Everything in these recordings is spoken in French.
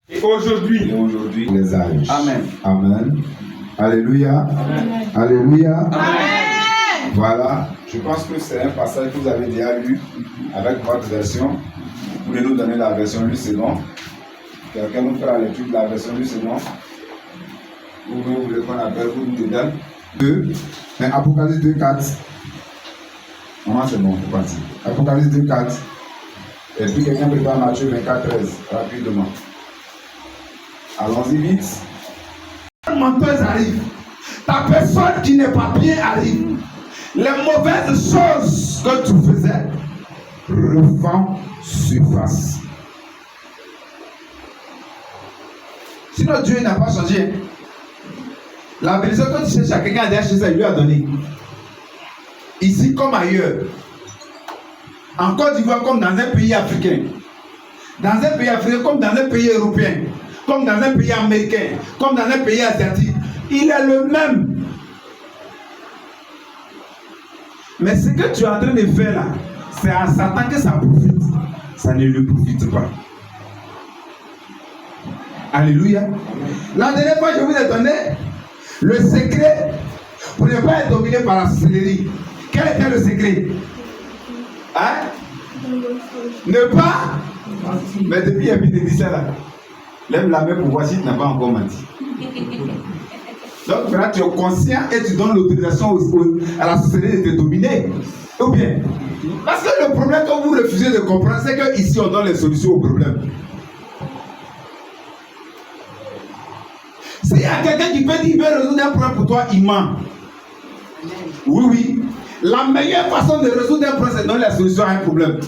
Et aujourd'hui, les âges. Amen. Amen. Alléluia. Amen. Alléluia. Amen. Voilà. Je pense que c'est un passage que vous avez déjà lu avec votre version. Vous pouvez nous donner la version du second. Quelqu'un nous fera la lecture de la version du second. Vous voulez qu'on appelle, vous nous donne 2. Apocalypse 2, 4. Maman, c'est bon, c'est parti. Apocalypse 2, 4. Et puis quelqu'un prépare Matthieu 24, 13. Rapidement. Allons-y vite. La menteuse arrive. Ta personne qui n'est pas bien arrive. Les mauvaises choses que tu faisais refont surface. Sinon Dieu n'a pas changé. La bénédiction que tu cherches à quelqu'un a déjà cherché, il lui a donné. Ici comme ailleurs. En Côte d'Ivoire comme dans un pays africain. Dans un pays africain comme dans un pays européen. Comme dans un pays américain. Comme dans un pays asiatique. Il est le même. Mais ce que tu es en train de faire là, c'est à Satan que ça profite. Ça ne lui profite pas. Alléluia. La dernière fois, je vous ai donné le secret pour ne pas être dominé par la sorcellerie. Quel était le secret? Hein? Ne pas. Mais depuis il de dit ça là. Lève la main pour voir si tu n'as pas encore menti. Donc voilà, tu es conscient et tu donnes l'autorisation à la sorcellerie de te dominer. Ou bien? Parce que le problème que vous refusez de comprendre, c'est qu'ici on donne les solutions au problème. S'il y a quelqu'un qui peut dire qu'il veut résoudre un problème pour toi, il ment. Oui, oui. La meilleure façon de résoudre un problème, c'est de donner la solution à un problème.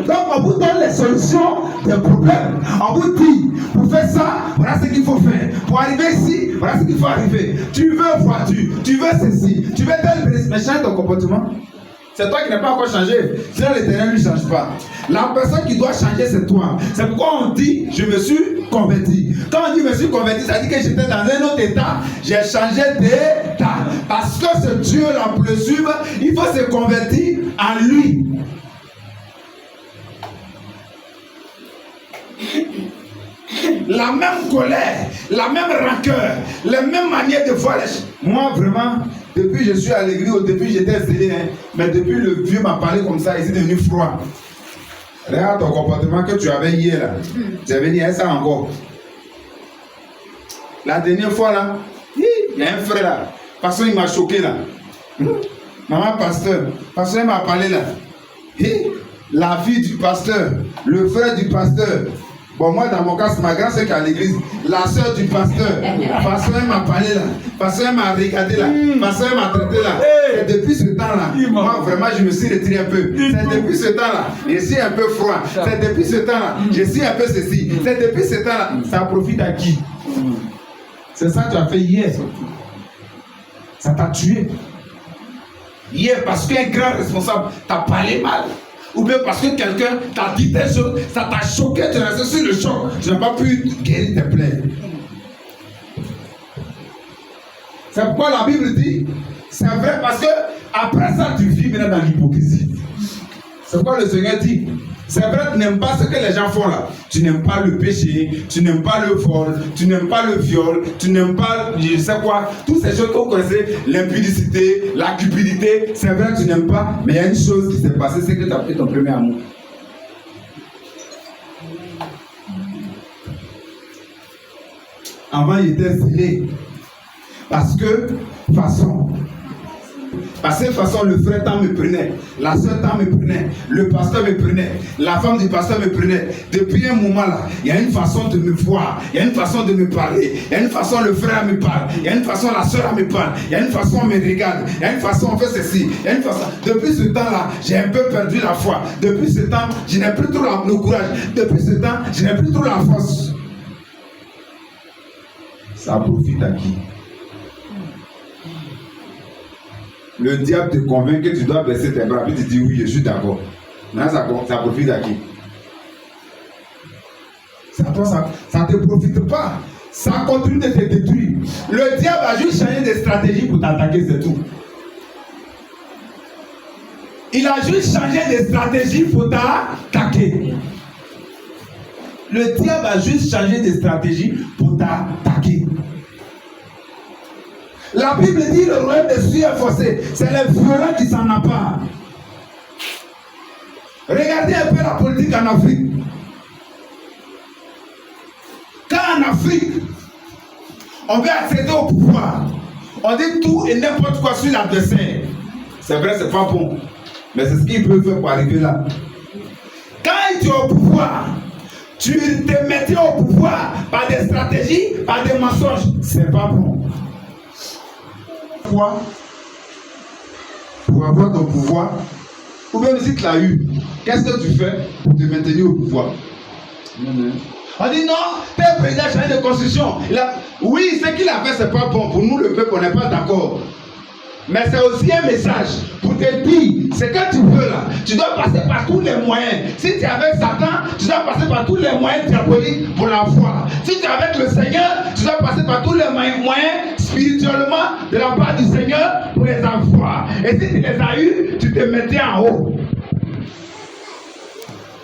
Donc, on vous donne les solutions des problèmes. On vous dit, pour faire ça, voilà ce qu'il faut faire. Pour arriver ici, voilà ce qu'il faut arriver. Tu veux voiture, tu veux ceci, tu veux tel bénéfice, mais change ton comportement. C'est toi qui n'as pas encore changé. Sinon, l'Éternel ne change pas. La personne qui doit changer, c'est toi. C'est pourquoi on dit, je me suis converti. Quand on dit, je me suis converti, ça dit que j'étais dans un autre état. J'ai changé d'état. Parce que ce Dieu-là, pour le suivre, il faut se convertir en lui. La même colère, la même rancœur, la même manière de voir les choses. Moi, vraiment, depuis je suis à l'église, au début j'étais zélé, hein, mais depuis le vieux m'a parlé comme ça, il est devenu froid. Regarde ton comportement que tu avais hier là. Tu avais dit ça encore. La dernière fois là, il y a un frère là, parce qu'il m'a choqué là. Maman pasteur m'a parlé là. La fille du pasteur, le frère du pasteur. Bon, moi, dans mon cas, c'est ma grande sœur qui est à l'église. La sœur du pasteur. Pasteur m'a parlé là. Pasteur m'a regardé là. Pasteur m'a traité là. C'est depuis ce temps-là. Moi, vraiment, je me suis retiré un peu. C'est depuis ce temps-là. Je suis un peu froid. C'est depuis ce temps-là. Je suis un peu ceci. C'est depuis ce temps-là. Ça profite à qui? C'est ça que tu as fait hier. Ça t'a tué. Hier, parce qu'un grand responsable t'a parlé mal. Ou bien parce que quelqu'un t'a dit des choses, ça t'a choqué, tu es resté sur le choc, tu n'as pas pu guérir tes plaies. C'est pourquoi la Bible dit, c'est vrai parce que après ça, tu vis maintenant dans l'hypocrisie. C'est pourquoi le Seigneur dit, c'est vrai, tu n'aimes pas ce que les gens font là. Tu n'aimes pas le péché, tu n'aimes pas le vol, tu n'aimes pas le viol, tu n'aimes pas, je sais quoi, toutes ces choses que vous connaissez, l'impudicité, la cupidité, c'est vrai que tu n'aimes pas, mais il y a une chose qui s'est passée, c'est que tu as pris ton premier amour. Avant, il était zélé. Parce que, parce que de toute façon, le frère tant me prenait, la soeur tant me prenait, le pasteur me prenait, la femme du pasteur me prenait. Depuis un moment là, il y a une façon de me voir, il y a une façon de me parler, il y a une façon le frère me parle, il y a une façon la soeur me parle, il y a une façon on me regarde, il y a une façon on fait ceci, il y a une façon. Depuis ce temps là, j'ai un peu perdu la foi. Depuis ce temps, je n'ai plus trop le courage. Depuis ce temps, je n'ai plus trop la force. Ça profite à qui? Le diable te convainc que tu dois baisser tes bras, puis tu dis oui, je suis d'accord. Maintenant, ça profite à qui? Ça ne te profite pas. Ça continue de te détruire. Le diable a juste changé de stratégie pour t'attaquer, c'est tout. Il a juste changé de stratégie pour t'attaquer. le diable a juste changé de stratégie pour t'attaquer. La Bible dit le royaume des cieux est forcé. C'est les violents qui s'en emparent. Regardez un peu la politique en Afrique. Quand en Afrique, on veut accéder au pouvoir, on dit tout et n'importe quoi sur l'adversaire. C'est vrai, c'est pas bon. Mais c'est ce qu'il peut faire pour arriver là. Quand tu es au pouvoir, tu te mettais au pouvoir par des stratégies, par des mensonges. C'est pas bon. Pourquoi? Pour avoir ton pouvoir, ou même si tu l'as eu, qu'est-ce que tu fais pour te maintenir au pouvoir? On dit non, tel président a changé de constitution. Oui, ce qu'il a fait, c'est pas bon. Pour nous, le peuple, on n'est pas d'accord. Mais c'est aussi un message pour te dire, ce que tu veux là, tu dois passer par tous les moyens. Si tu es avec Satan, tu dois passer par tous les moyens diaboliques pour la foi. Si tu es avec le Seigneur, tu dois passer par tous les moyens spirituellement de la part du Seigneur pour les avoir. Et si tu les as eus, tu te mettais en haut.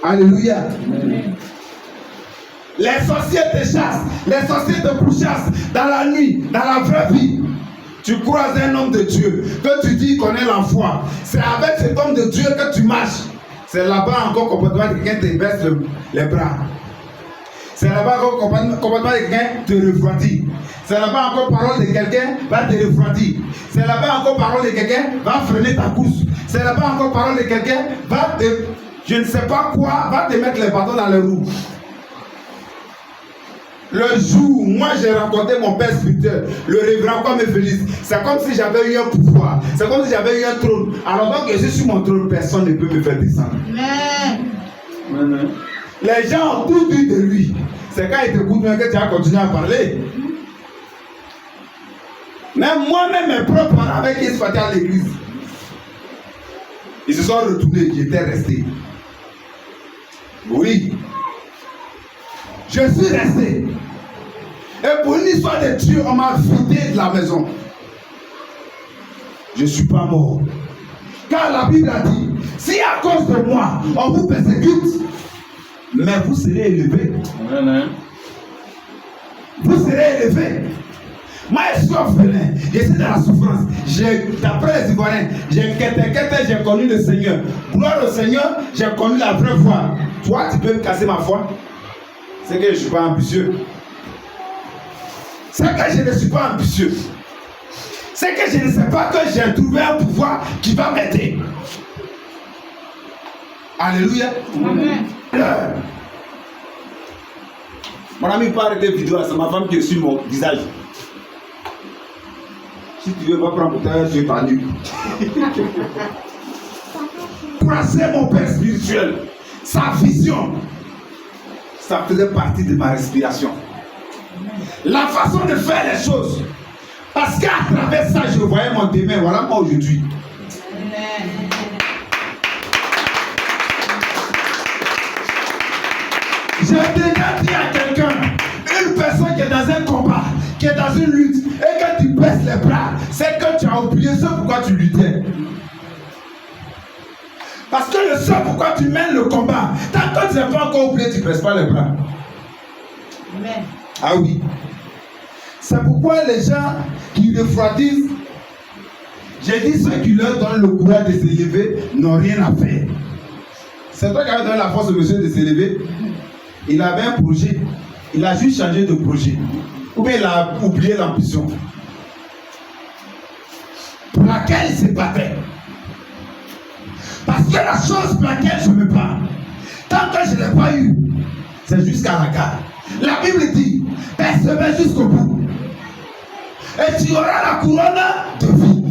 Alléluia. Amen. Les sorciers te chassent, les sorciers te pourchassent dans la nuit, dans la vraie vie. Tu croises un homme de Dieu, que tu dis connaît la foi. C'est avec cet homme de Dieu que tu marches. C'est là-bas encore comportement de quelqu'un te baisse les bras. C'est là-bas encore comportement de quelqu'un te refroidit. C'est là-bas encore parole de quelqu'un va te refroidir. C'est là-bas encore parole de quelqu'un va freiner ta course. C'est là-bas encore parole de quelqu'un va te, je ne sais pas quoi, va te mettre les bâtons dans les roues. Le jour où moi j'ai rencontré mon père spirituel, le révérend Kwame Félix, c'est comme si j'avais eu un pouvoir, c'est comme si j'avais eu un trône. Alors que je suis sur mon trône, personne ne peut me faire descendre. Amen. Les gens ont tout dit de lui. C'est quand ils t'écoutent que tu as continué à parler. Même moi-même, mes propres parents avec qui ils se faisaient à l'église, ils se sont retournés, j'étais resté. Oui. Je suis resté. Et pour une histoire de Dieu, on m'a vidé de la maison. Je ne suis pas mort. Car la Bible a dit, si à cause de moi, on vous persécute, mais vous serez élevés. Vous serez élevés. Moi, je suis orphelin. Je suis dans la souffrance. D'après les Ivoiriens, j'ai connu le Seigneur. Gloire au Seigneur, j'ai connu la vraie foi. Toi, tu peux me casser ma foi? C'est que je ne suis pas ambitieux. C'est que je ne suis pas ambitieux. C'est que je ne sais pas que j'ai trouvé un pouvoir qui va m'aider. Alléluia. Amen. Mon ami parle de vidéos, c'est ma femme qui est sur mon visage. Si tu veux, va prendre pour ta yeux par nu. Croiser mon père spirituel, sa vision. Ça faisait partie de ma respiration. La façon de faire les choses. Parce qu'à travers ça, je voyais mon demain. Voilà moi aujourd'hui. J'ai déjà dit à quelqu'un, une personne qui est dans un combat, qui est dans une lutte, et que tu baisses les bras, c'est que tu as oublié ce pourquoi tu luttais. Parce que le seul pourquoi tu mènes le combat, tant que tu n'as pas encore oublié, tu ne baisses pas les bras. Amen. Ah oui. C'est pourquoi les gens qui refroidissent, j'ai dit ceux qui leur donnent le courage de s'élever n'ont rien à faire. C'est toi qui as donné la force au monsieur de s'élever. Il avait un projet. Il a juste changé de projet. Ou bien il a oublié l'ambition pour laquelle il se battait. Parce que la chose pour laquelle je me bats, tant que je ne l'ai pas eu, c'est jusqu'à la gare. La Bible dit, persévère jusqu'au bout. Et tu auras la couronne de vie.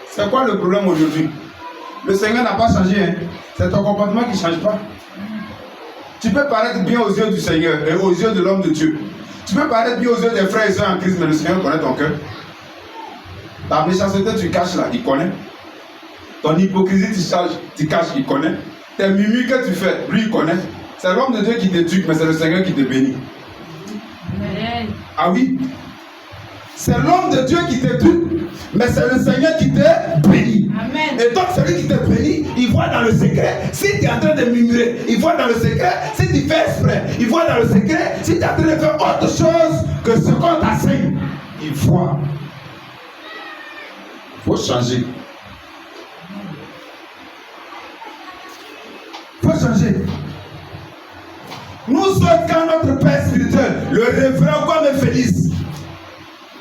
C'est quoi le problème aujourd'hui? Le Seigneur n'a pas changé. Hein? C'est ton comportement qui ne change pas. Tu peux paraître bien aux yeux du Seigneur et aux yeux de l'homme de Dieu. Tu peux paraître bien aux yeux des frères et sœurs en Christ, mais le Seigneur connaît ton cœur. Ta méchanceté, tu caches là, il connaît. Ton hypocrisie, tu caches, il connaît. Tes mimiques que tu fais, lui, il connaît. C'est l'homme de Dieu qui t'éduque, mais c'est le Seigneur qui te bénit. Amen. Ah oui? C'est l'homme de Dieu qui t'éduque, mais c'est le Seigneur qui te bénit. Amen. Et donc, celui qui te bénit, il voit dans le secret si tu es en train de murmurer. Il voit dans le secret si tu fais exprès. Il voit dans le secret si tu es en train de faire autre chose que ce qu'on t'enseigne. Il voit. Il faut changer. Il faut changer. Nous sommes quand notre Père spirituel, le révérend comme Félix,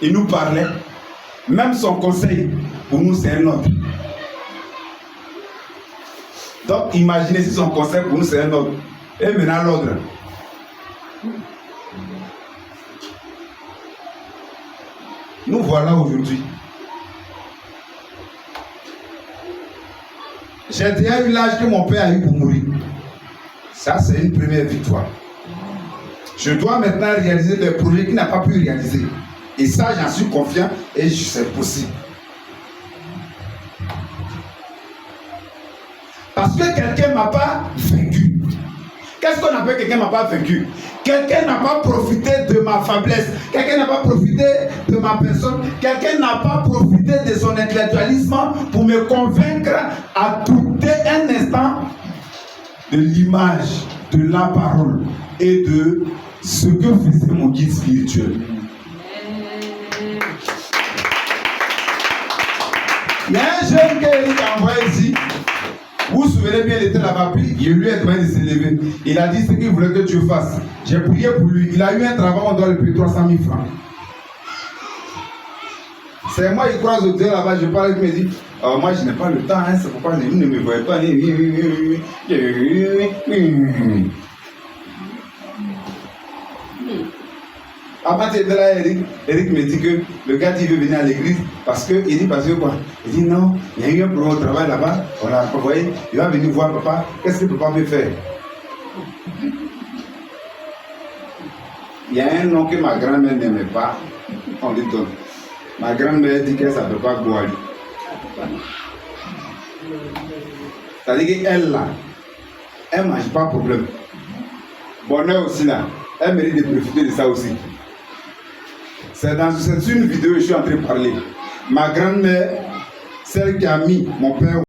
il nous parlait. Même son conseil, pour nous, c'est un ordre. Donc, imaginez si son conseil, pour nous, c'est un ordre. Et maintenant, l'ordre. Nous voilà aujourd'hui. J'ai déjà eu l'âge que mon père a eu pour mourir. Ça, c'est une première victoire. Je dois maintenant réaliser des projets qu'il n'a pas pu réaliser. Et ça, j'en suis confiant et c'est possible. Parce que quelqu'un ne m'a pas vaincu. Qu'est-ce qu'on appelle quelqu'un ne m'a pas vaincu? Quelqu'un n'a pas profité de ma faiblesse. Quelqu'un n'a pas profité de ma personne. Quelqu'un n'a pas profité de son intellectualisme pour me convaincre à douter un instant de l'image, de la parole et de ce que faisait mon guide spirituel. Il y a un jeune qui a envoyé ici. Vous vous souvenez bien, il était là-bas, puis il lui est en train de se lever. Il a dit ce qu'il voulait que Dieu fasse. J'ai prié pour lui. Il a eu un travail, on doit lui payer 300 000 francs. C'est moi, il croise au Dieu là-bas, je parle, il me dit, oh, moi je n'ai pas le temps, hein, c'est pourquoi vous ne me voyez pas. Avant tu étais là, Eric me dit que le gars il veut venir à l'église parce que quoi? Il dit non, il y a eu un problème au travail là-bas, on l'a envoyé, il va venir voir papa, qu'est-ce que papa peut faire? Il y a un nom que ma grand-mère n'aimait pas, on lui donne. Ma grand-mère dit qu'elle ne s'appelle pas Gouali. C'est-à-dire qu'elle là, elle ne mange pas de problème. Bonheur aussi là, elle mérite de profiter de ça aussi. C'est une vidéo que je suis en train de parler. Ma grand-mère, celle qui a mis mon père